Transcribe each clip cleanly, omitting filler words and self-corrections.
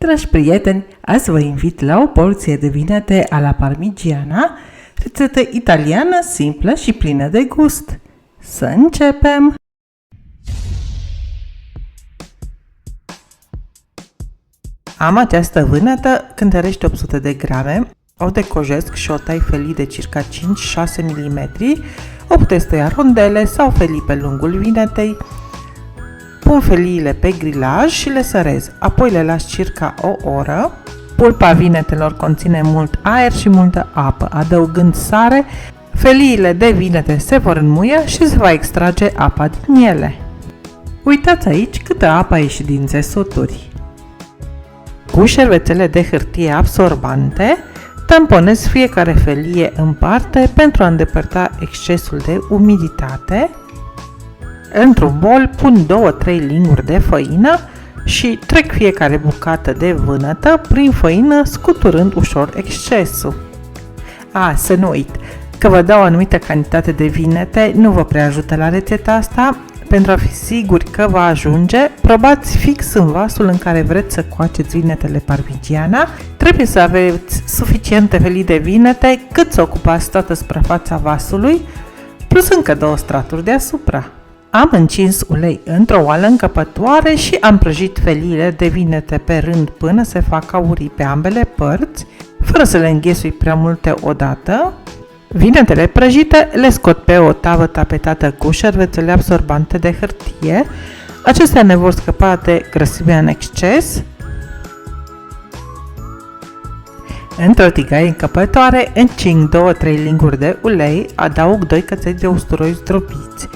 Dragi prieteni, azi vă invit la o porție de vinete alla parmigiana, rețetă italiană simplă și plină de gust. Să începem! Am această vânătă, cântărește 800 de grame, o decojesc și o tai felii de circa 5-6 mm, o puteți tăia rondele sau felii pe lungul vinetei. Pun feliile pe grilaj și le sărez, apoi le las circa o oră. Pulpa vinetelor conține mult aer și multă apă, adăugând sare, feliile de vinete se vor înmuia și se va extrage apa din ele. Uitați aici câtă apă a ieșit din țesuturi. Cu șervețele de hârtie absorbante, tamponez fiecare felie în parte pentru a îndepărta excesul de umiditate. Într-un bol pun 2-3 linguri de făină și trec fiecare bucată de vânătă prin făină, scuturând ușor excesul. Să nu uit că vă dau o anumită cantitate de vinete, nu vă prea ajută la rețeta asta. Pentru a fi siguri că va ajunge, probați fix în vasul în care vreți să coaceți vinetele parmigiana. Trebuie să aveți suficiente felii de vinete cât să ocupați toată suprafața vasului, plus încă 2 straturi deasupra. Am încins ulei într-o oală încăpătoare și am prăjit feliile de vinete pe rând până se fac aurii pe ambele părți, fără să le înghesui prea multe odată. Vinetele prăjite le scot pe o tavă tapetată cu șervețele absorbante de hârtie. Acestea ne vor scăpa de grăsimea în exces. Într-o tigaie încăpătoare încing 2-3 linguri de ulei, adaug 2 căței de usturoi zdrobiți,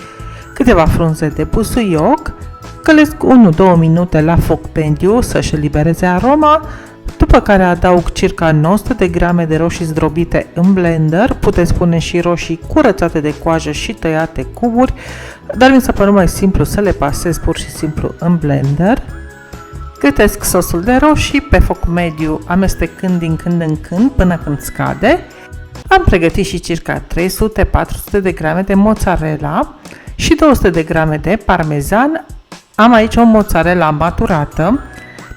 câteva frunze de busuioc, călesc 1-2 minute la foc mediu să-și elibereze aroma, după care adaug circa 900 de grame de roșii zdrobite în blender, puteți pune și roșii curățate de coajă și tăiate cuburi, dar mi s-a părut mai simplu să le pasez pur și simplu în blender. Gătesc sosul de roșii pe foc mediu, amestecând din când în când până când scade. Am pregătit și circa 300-400 de grame de mozzarella și 200 de grame de parmezan. Am aici o mozzarella maturată.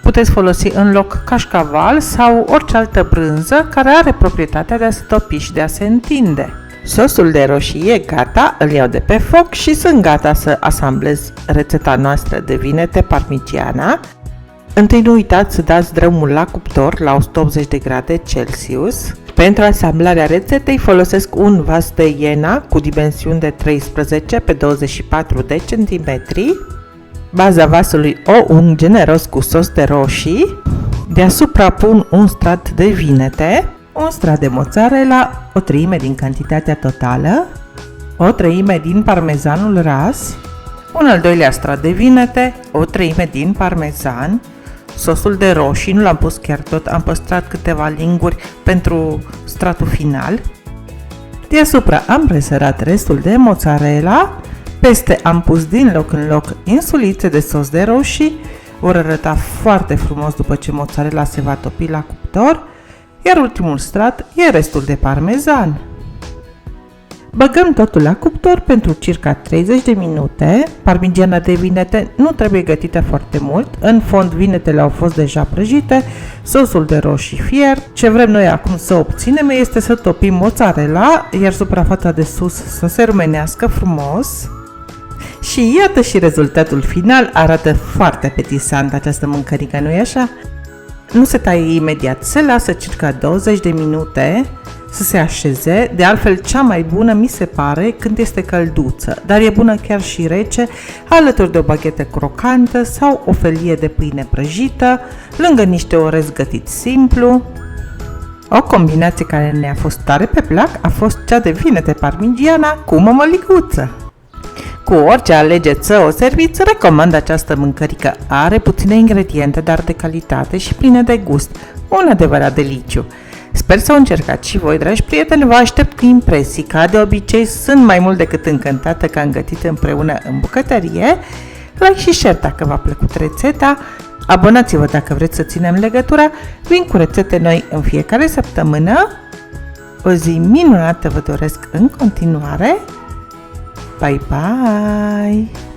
Puteți folosi în loc cașcaval sau orice altă brânză care are proprietatea de a se topi și de a se întinde. Sosul de roșii e gata, îl iau de pe foc și sunt gata să asamblez rețeta noastră de vinete parmigiana. Întâi nu uitați să dați drumul la cuptor la 180 de grade Celsius. Pentru asamblarea rețetei folosesc un vas de iena cu dimensiuni de 13 pe 24 de centimetri. Baza vasului o ung generos cu sos de roșii, deasupra pun un strat de vinete, un strat de mozzarella, o treime din cantitatea totală, o treime din parmezanul ras, un al doilea strat de vinete, o treime din parmezan, sosul de roșii, nu l-am pus chiar tot, am păstrat câteva linguri pentru stratul final. Deasupra am presărat restul de mozzarella. Peste am pus din loc în loc insulițe de sos de roșii, vor arăta foarte frumos după ce mozzarella se va topi la cuptor, iar ultimul strat e restul de parmezan. Băgăm totul la cuptor pentru circa 30 de minute. Parmigiana de vinete nu trebuie gătită foarte mult, în fond vinetele au fost deja prăjite, sosul de roșii fiert. Ce vrem noi acum să obținem este să topim mozzarella, iar suprafața de sus să se rumenească frumos. Și iată și rezultatul final, arată foarte apetisant această mâncărică, nu-i așa? Nu se taie imediat, se lasă circa 20 de minute să se așeze, de altfel cea mai bună mi se pare când este călduță, dar e bună chiar și rece, alături de o baghetă crocantă sau o felie de pâine prăjită, lângă niște orez gătit simplu. O combinație care ne-a fost tare pe plac a fost cea de vinete parmigiana cu mămăliguță. Cu orice alegeți să o serviți, recomand această mâncărică. Are puține ingrediente, dar de calitate și pline de gust. Un adevărat deliciu. Sper să o încercați și voi, dragi prieteni, vă aștept cu impresii. Ca de obicei, sunt mai mult decât încântată că am gătit împreună în bucătărie. Like și share dacă v-a plăcut rețeta. Abonați-vă dacă vreți să ținem legătura. Vin cu rețete noi în fiecare săptămână. O zi minunată vă doresc în continuare. Bye bye!